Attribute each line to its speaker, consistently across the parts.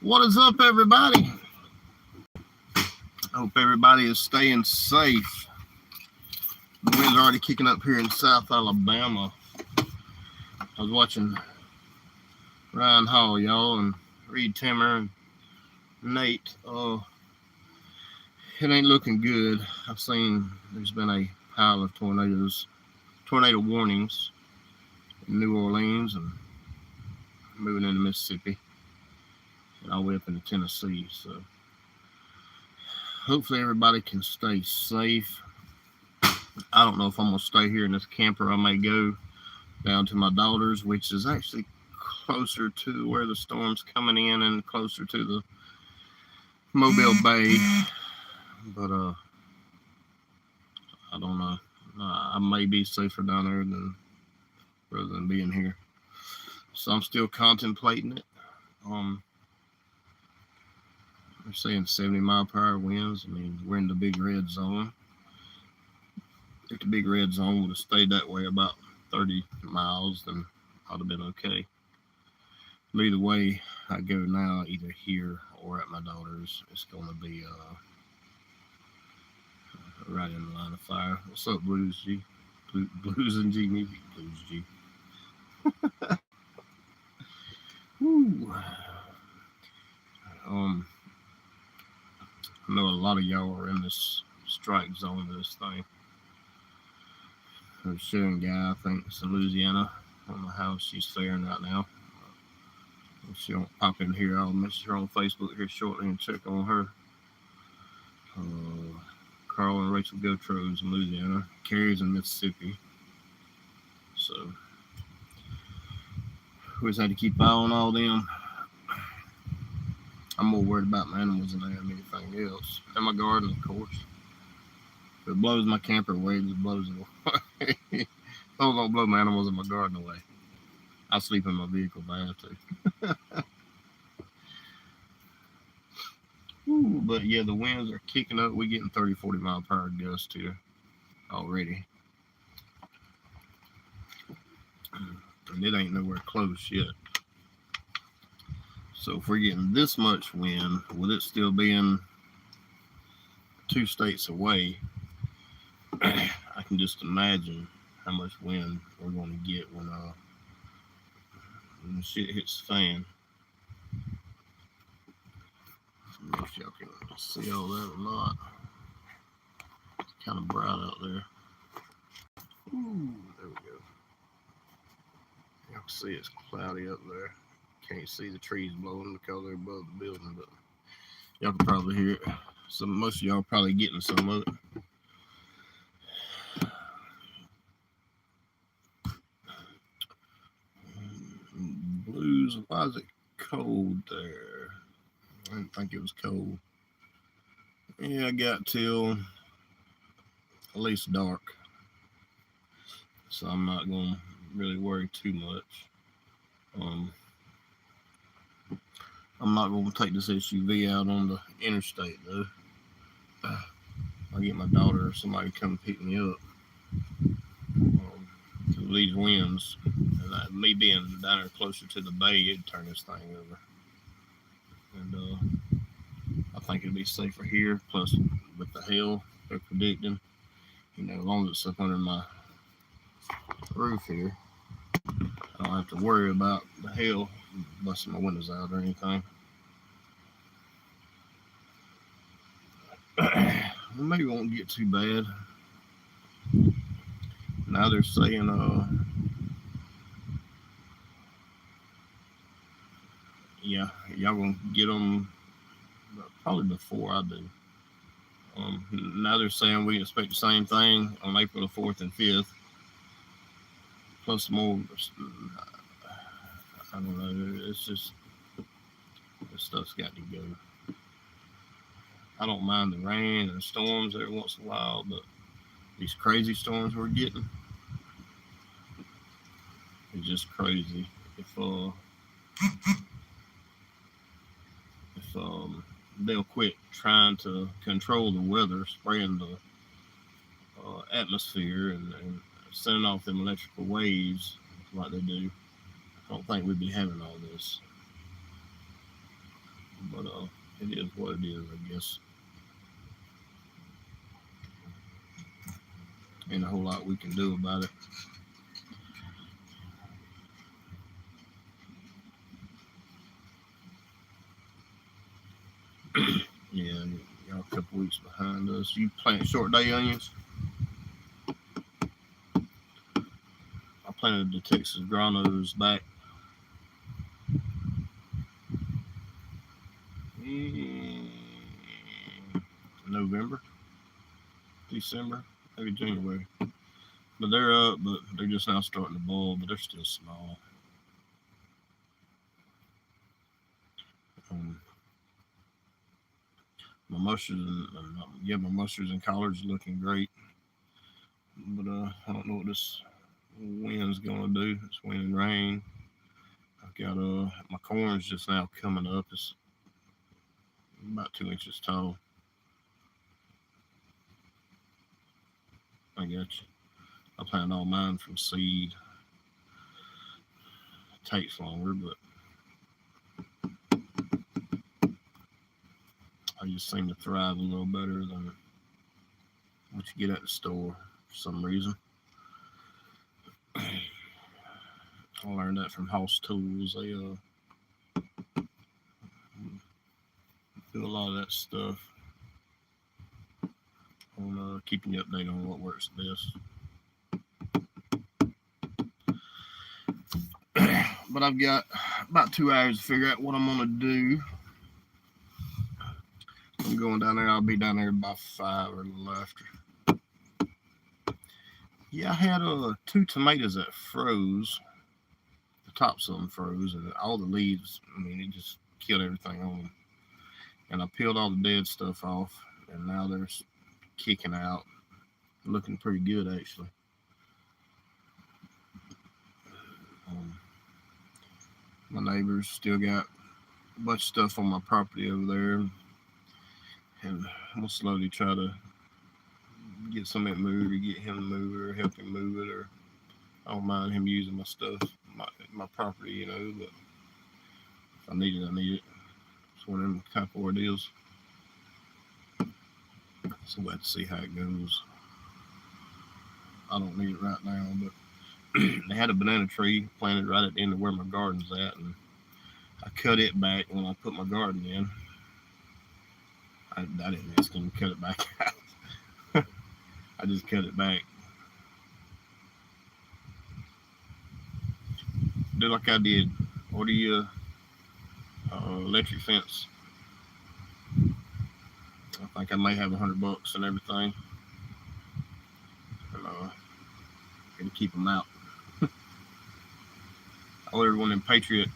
Speaker 1: What is up, everybody? I hope everybody is staying safe. The wind's already kicking up here in South Alabama. I was watching Ryan Hall, y'all, and Reed Timmer and Nate. It ain't looking good. I've seen there's been a pile of tornado warnings in New Orleans and moving into Mississippi and all the way up into Tennessee. So hopefully everybody can stay safe. I don't know if I'm going to stay here in this camper. I may go down to my daughter's, which is actually closer to where the storm's coming in and closer to the Mobile Bay. But I don't know. I may be safer down there rather than being here. So I'm still contemplating it. They're saying 70-mile-per-hour winds. I mean, we're in the big red zone. If the big red zone would have stayed that way about 30 miles, then I'd have been okay. But either way I go now, either here or at my daughter's, it's going to be right in the line of fire. What's up, Blues G? Blues and G music. Blues G. Woo. I know a lot of y'all are in this strike zone of this thing. There's Sharon Guy, I think it's in Louisiana. I don't know how she's faring right now. If she don't pop in here, I'll message her on Facebook here shortly and check on her. Carl and Rachel Gotros in Louisiana. Carrie's in Mississippi. So we just had to keep an eye on all them. I'm more worried about my animals than I am anything else. And my garden, of course. If it blows my camper away, it just blows it away. It don't blow my animals in my garden away. I'll sleep in my vehicle if I have to. Ooh, but yeah, the winds are kicking up. We're getting 30, 40 mile per hour gusts here already. And it ain't nowhere close yet. So if we're getting this much wind, with it still being 2 states away, I can just imagine how much wind we're going to get when the shit hits the fan. I don't know if y'all can see all that or not. It's kind of bright out there. Ooh, there we go. Y'all can see it's cloudy up there. Can't see the trees blowing because they're above the building, but y'all can probably hear it. So most of y'all are probably getting some of it. Blues, why is it cold there? I didn't think it was cold. Yeah, I got till at least dark. So I'm not going to really worry too much. I'm not going to take this SUV out on the interstate, though. I'll get my daughter or somebody to come pick me up. Because of these winds, and me being down there closer to the bay, it'd turn this thing over. And I think it'd be safer here. Plus, with the hail they're predicting, as long as it's up under my roof here, I don't have to worry about the hail busting my windows out or anything. Maybe it won't get too bad. Now they're saying yeah, y'all gonna get them probably before I do. Now they're saying we expect the same thing on April the 4th and 5th. Plus more, I don't know, it's just, this stuff's got to go. I don't mind the rain and the storms every once in a while, but these crazy storms we're getting, it's just crazy. If they'll quit trying to control the weather, spraying the atmosphere and sending off them electrical waves like they do, I don't think we'd be having all this. But it is what it is, I guess. Ain't a whole lot we can do about it. Yeah, y'all a couple weeks behind us. You plant short day onions? I planted the Texas Granos back in November, December, maybe January. But they're up, but they're just now starting to boil, but they're still small. Um, my mustards my mustards and collards looking great, but I don't know what this wind's gonna do. It's wind and rain. I've got my corn's just now coming up. It's about 2 inches tall. I got you. I planted all mine from seed. It takes longer, but I just seem to thrive a little better than what you get at the store for some reason. I learned that from House Tools. They do a lot of that stuff on keeping you updated on what works best. But I've got about 2 hours to figure out what I'm gonna do. I'm going down there. I'll be down there by 5 or a little after. Yeah, I had 2 tomatoes that froze. The tops of them froze, and all the leaves. I mean, it just killed everything on them. And I peeled all the dead stuff off, and now they're kicking out, looking pretty good actually. Um, my neighbors still got a bunch of stuff on my property over there, and I'm gonna slowly try to get some of it moved, or get him to move it, or help him move it, or I don't mind him using my stuff, my property, But if I need it, I need it. It's one of them type of ordeals. So we'll have to see how it goes. I don't need it right now, but they had a banana tree planted right at the end of where my garden's at, and I cut it back when I put my garden in. I didn't ask him to cut it back out. I just cut it back. Do like I did. Order you electric fence. I think I may have $100 and everything, and gonna keep them out. I ordered one in Patriot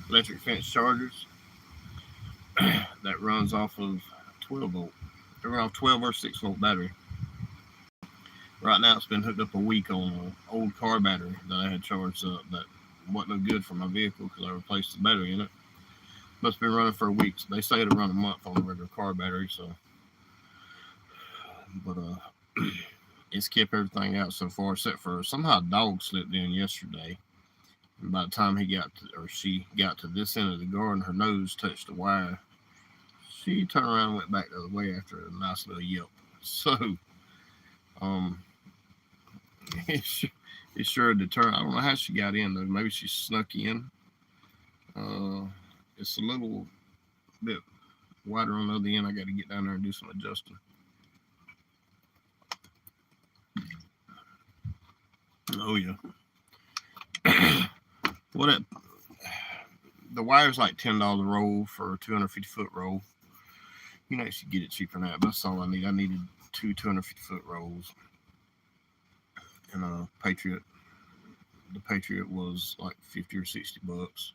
Speaker 1: electric fence chargers that runs off of 12 volt. They run off 12 or 6 volt battery. Right now, it's been hooked up a week on an old car battery that I had charged up that wasn't no good for my vehicle because I replaced the battery in it. But it's been running for a week. They say it'll run a month on a regular car battery. So, but it's kept everything out so far, except for somehow a dog slipped in yesterday. And by the time she got to this end of the garden, her nose touched the wire. She turned around and went back the other way after a nice little yelp. So, it's sure deterrent. I don't know how she got in though. Maybe she snuck in. It's a little bit wider on the other end. I got to get down there and do some adjusting. Oh yeah. What the wire's like $10 a roll for a 250-foot roll. You can actually get it cheaper than that, but that's all I need. I needed 2 250-foot rolls. And Patriot. The Patriot was like $50 or $60.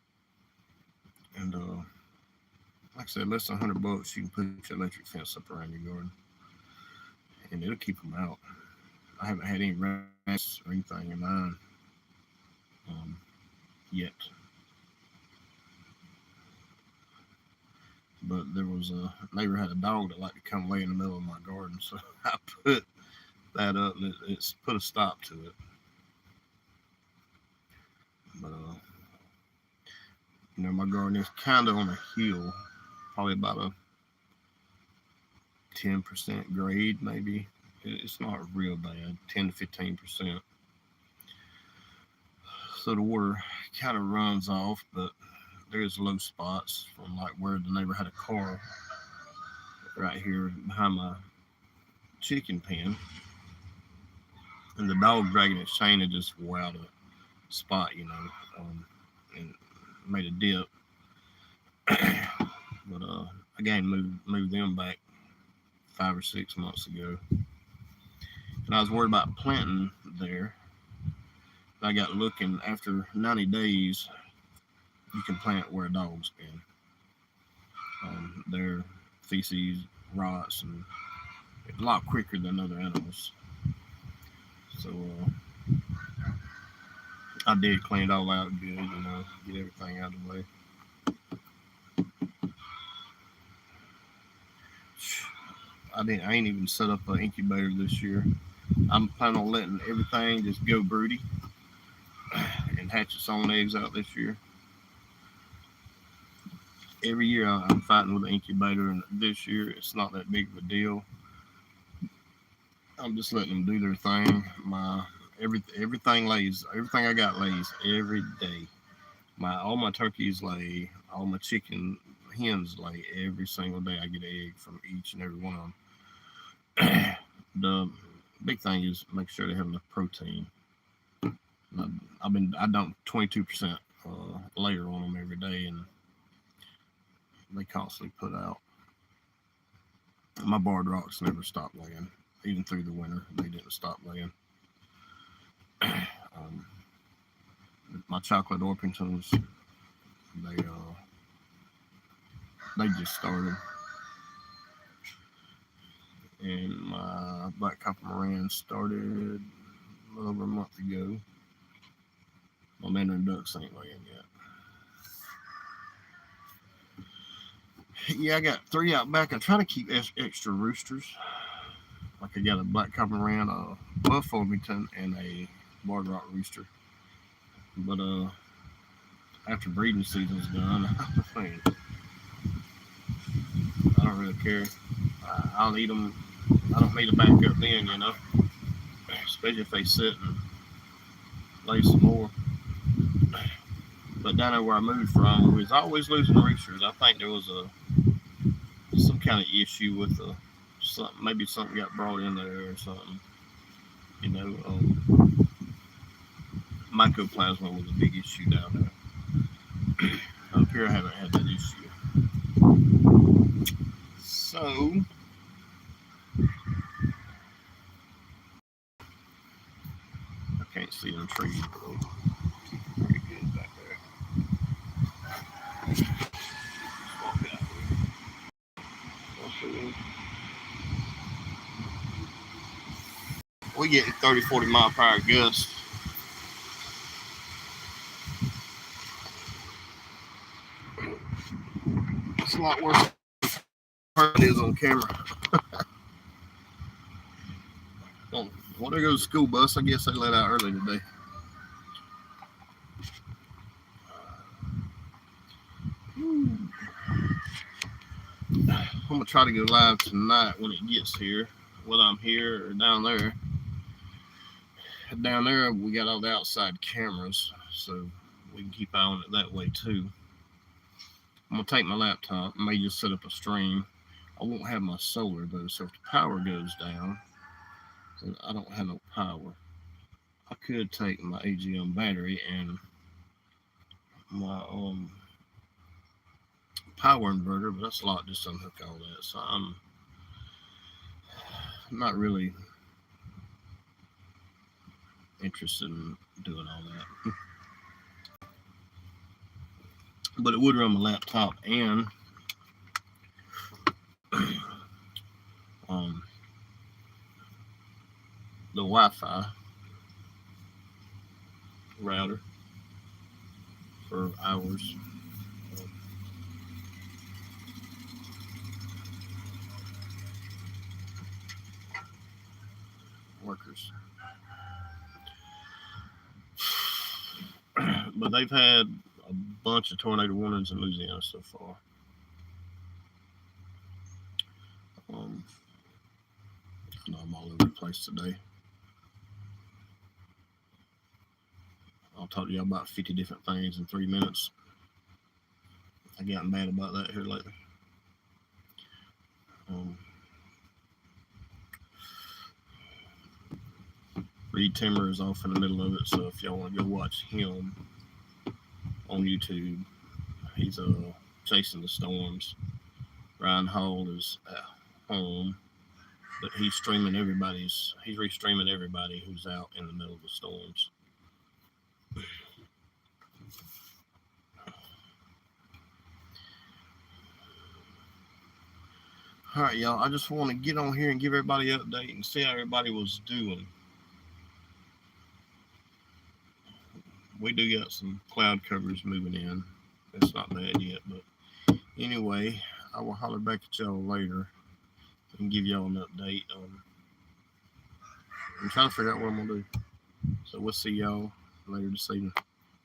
Speaker 1: And like I said, less than $100, you can put your electric fence up around your garden, and it'll keep them out. I haven't had any rats or anything in mine yet. But there was a neighbor had a dog that liked to come lay in the middle of my garden, so I put that up, and it's put a stop to it. But My garden is kind of on a hill, probably about a 10% grade, maybe. It's not real bad, 10 to 15%. So the water kind of runs off, but there's low spots from like where the neighbor had a car right here behind my chicken pen, and the dog dragging its chain had just wore out a spot, and made a dip. But again, moved them back 5 or 6 months ago, and I was worried about planting there. I got looking, after 90 days, you can plant where a dog's been. Their feces rots and a lot quicker than other animals. So I did clean it all out good, get everything out of the way. I ain't even set up an incubator this year. I'm planning on letting everything just go broody and hatch its own eggs out this year. Every year I'm fighting with an incubator, and this year it's not that big of a deal. I'm just letting them do their thing. Everything lays. Everything I got lays every day. All my turkeys lay. All my chicken hens lay every single day. I get an egg from each and every one of them. The big thing is make sure they have enough protein. I dump 22% layer on them every day, and they constantly put out. My barred rocks never stop laying, even through the winter. They didn't stop laying. My chocolate Orpingtons, they just started, and my black copper Moran started a little over a month ago. My Mandarin ducks ain't laying yet. Yeah, I got 3 out back. I try to keep extra roosters. Like I got a black copper Moran, a buff Orpington, and a barred rock rooster. But after breeding season's done, I don't really care. I'll eat them. I don't need to back up then, especially if they sit and lay some more. But down there where I moved from, we was always losing roosters. I think there was some kind of issue with maybe something got brought in there or something. Mycoplasma was a big issue down there. Up here, I haven't had that issue. So, I can't see them trees, but pretty good back there. We getting 30, 40 mile per hour gusts. It's a lot worse than it is on camera. Well, there goes the school bus. I guess they let out early today. I'm going to try to go live tonight when it gets here, whether I'm here or down there. Down there, we got all the outside cameras, so we can keep eye on it that way too. I'm going to take my laptop and may just set up a stream. I won't have my solar though, so if the power goes down, then I don't have no power. I could take my AGM battery and my power inverter, but that's a lot just to unhook all that. So I'm not really interested in doing all that. But it would run my laptop and the Wi-Fi router for hours. Workers. But they've had a bunch of tornado warnings in Louisiana so far. I know I'm all over the place today. I'll talk to y'all about 50 different things in 3 minutes. I've gotten mad about that here lately. Reed Timmer is off in the middle of it, so if y'all want to go watch him on YouTube, he's chasing the storms. Ryan Hall is at home, but he's restreaming everybody who's out in the middle of the storms. All right, y'all. I just want to get on here and give everybody an update and see how everybody was doing. We do got some cloud covers moving in. It's not bad yet, but anyway, I will holler back at y'all later and give y'all an update. I'm trying to figure out what I'm gonna do. So we'll see y'all later this evening.